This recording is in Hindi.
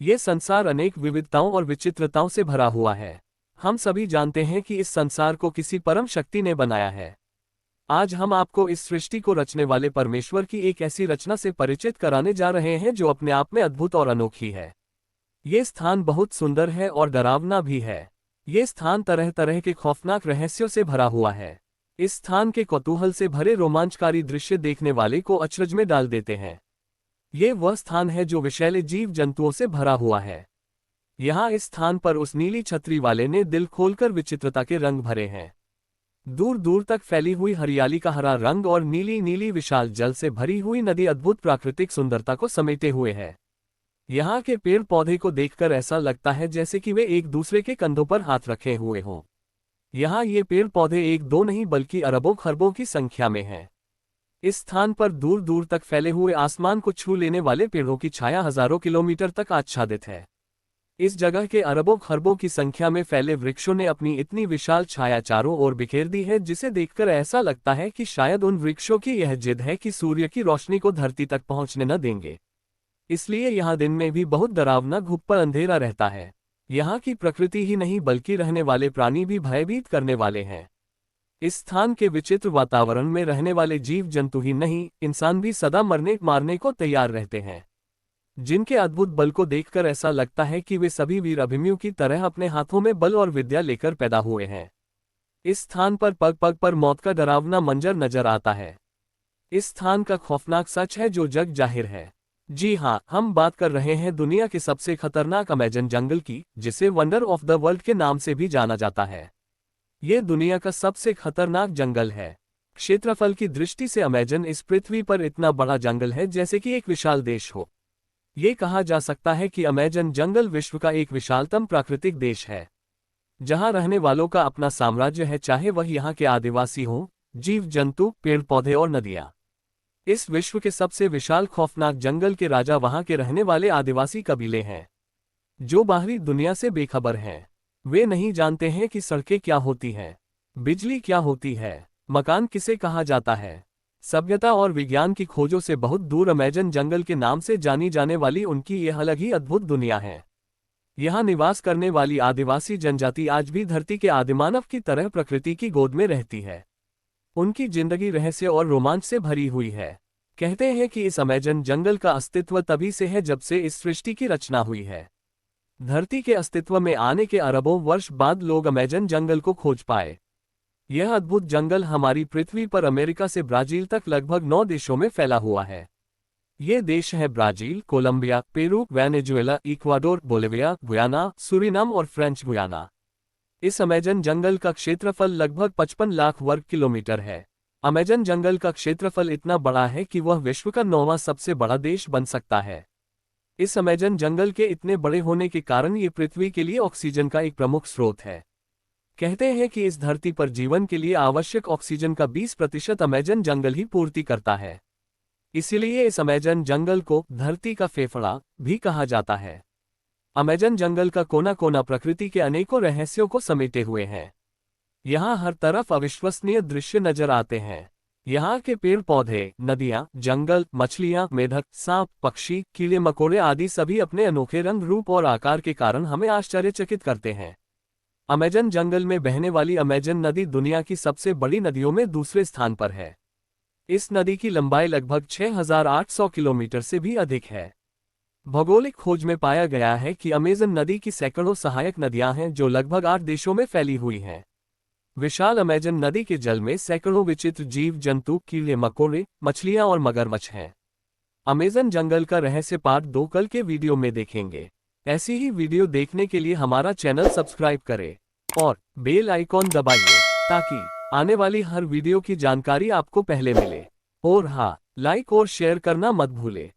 ये संसार अनेक विविधताओं और विचित्रताओं से भरा हुआ है। हम सभी जानते हैं कि इस संसार को किसी परम शक्ति ने बनाया है। आज हम आपको इस सृष्टि को रचने वाले परमेश्वर की एक ऐसी रचना से परिचित कराने जा रहे हैं जो अपने आप में अद्भुत और अनोखी है। ये स्थान बहुत सुंदर है और डरावना भी है। ये स्थान तरह तरह के खौफनाक रहस्यों से भरा हुआ है। इस स्थान के कौतूहल से भरे रोमांचकारी दृश्य देखने वाले को अचरज में डाल देते हैं। ये वह स्थान है जो विषैले जीव जंतुओं से भरा हुआ है। यहाँ इस स्थान पर उस नीली छतरी वाले ने दिल खोलकर विचित्रता के रंग भरे हैं। दूर दूर तक फैली हुई हरियाली का हरा रंग और नीली नीली विशाल जल से भरी हुई नदी अद्भुत प्राकृतिक सुंदरता को समेटे हुए है। यहाँ के पेड़ पौधे को देखकर ऐसा लगता है जैसे कि वे एक दूसरे के कंधों पर हाथ रखे हुए हों। यहाँ ये पेड़ पौधे एक दो नहीं बल्कि अरबों खरबों की संख्या में हैं। इस स्थान पर दूर दूर तक फैले हुए आसमान को छू लेने वाले पेड़ों की छाया हजारों किलोमीटर तक आच्छादित है। इस जगह के अरबों खरबों की संख्या में फैले वृक्षों ने अपनी इतनी विशाल छाया चारों ओर बिखेर दी है जिसे देखकर ऐसा लगता है कि शायद उन वृक्षों की यह जिद है कि सूर्य की रोशनी को धरती तक पहुंचने न देंगे। इसलिए यहाँ दिन में भी बहुत डरावना घुप्पा अंधेरा रहता है। यहाँ की प्रकृति ही नहीं बल्कि रहने वाले प्राणी भी भयभीत करने वाले हैं। इस स्थान के विचित्र वातावरण में रहने वाले जीव जंतु ही नहीं, इंसान भी सदा मरने मारने को तैयार रहते हैं, जिनके अद्भुत बल को देखकर ऐसा लगता है कि वे सभी वीर अभिमन्यु की तरह अपने हाथों में बल और विद्या लेकर पैदा हुए हैं। इस स्थान पर पग पग पर मौत का डरावना मंजर नजर आता है। इस स्थान का खौफनाक सच है जो जग जाहिर है। जी हाँ, हम बात कर रहे हैं दुनिया के सबसे खतरनाक अमेजन जंगल की, जिसे वंडर ऑफ द वर्ल्ड के नाम से भी जाना जाता है। ये दुनिया का सबसे खतरनाक जंगल है। क्षेत्रफल की दृष्टि से अमेजन इस पृथ्वी पर इतना बड़ा जंगल है जैसे कि एक विशाल देश हो। ये कहा जा सकता है कि अमेजन जंगल विश्व का एक विशालतम प्राकृतिक देश है, जहां रहने वालों का अपना साम्राज्य है, चाहे वह यहाँ के आदिवासी हों, जीव जंतु, पेड़ पौधे और नदियां। इस विश्व के सबसे विशाल खौफनाक जंगल के राजा वहां के रहने वाले आदिवासी कबीले हैं, जो बाहरी दुनिया से बेखबर हैं। वे नहीं जानते हैं कि सड़कें क्या होती हैं, बिजली क्या होती है, मकान किसे कहा जाता है। सभ्यता और विज्ञान की खोजों से बहुत दूर अमेजन जंगल के नाम से जानी जाने वाली उनकी यह अलग ही अद्भुत दुनिया है। यहाँ निवास करने वाली आदिवासी जनजाति आज भी धरती के आदिमानव की तरह प्रकृति की गोद में रहती है। उनकी जिंदगी रहस्य और रोमांच से भरी हुई है। कहते हैं कि इस अमेजन जंगल का अस्तित्व तभी से है जब से इस सृष्टि की रचना हुई है। धरती के अस्तित्व में आने के अरबों वर्ष बाद लोग अमेजन जंगल को खोज पाए। यह अद्भुत जंगल हमारी पृथ्वी पर अमेरिका से ब्राजील तक लगभग 9 देशों में फैला हुआ है। ये देश है Brazil, Colombia, Peru, Venezuela, Ecuador, Bolivia, Guyana, Suriname और फ्रेंच गुयाना। इस अमेजन जंगल का क्षेत्रफल लगभग 55 लाख वर्ग किलोमीटर है। अमेजन जंगल का क्षेत्रफल इतना बड़ा है कि वह विश्व का 9वां सबसे बड़ा देश बन सकता है। इस अमेजन जंगल के इतने बड़े होने के कारण ये पृथ्वी के लिए ऑक्सीजन का एक प्रमुख स्रोत है। कहते हैं कि इस धरती पर जीवन के लिए आवश्यक ऑक्सीजन का 20% अमेजन जंगल ही पूर्ति करता है। इसीलिए इस अमेजन जंगल को धरती का फेफड़ा भी कहा जाता है। अमेजन जंगल का कोना कोना प्रकृति के अनेकों रहस्यों को समेटे हुए हैं। यहाँ हर तरफ अविश्वसनीय दृश्य नजर आते हैं। यहाँ के पेड़ पौधे, नदियाँ, जंगल, मछलियाँ, मेढक, सांप, पक्षी, कीड़े मकोड़े आदि सभी अपने अनोखे रंग, रूप और आकार के कारण हमें आश्चर्यचकित करते हैं। अमेजन जंगल में बहने वाली अमेजन नदी दुनिया की सबसे बड़ी नदियों में दूसरे स्थान पर है। इस नदी की लंबाई लगभग 6800 किलोमीटर से भी अधिक है। भौगोलिक खोज में पाया गया है कि अमेजन नदी की सैकड़ों सहायक नदियां हैं जो लगभग 8 देशों में फैली हुई हैं। विशाल अमेजन नदी के जल में सैकड़ों विचित्र जीव जंतु, कीड़े मकोड़े, मछलियां और मगरमच्छ हैं। अमेजन जंगल का रहस्य पार्ट 2 कल के वीडियो में देखेंगे। ऐसी ही वीडियो देखने के लिए हमारा चैनल सब्सक्राइब करें और बेल आइकॉन दबाइए ताकि आने वाली हर वीडियो की जानकारी आपको पहले मिले। और हाँ, लाइक और शेयर करना मत भूलें।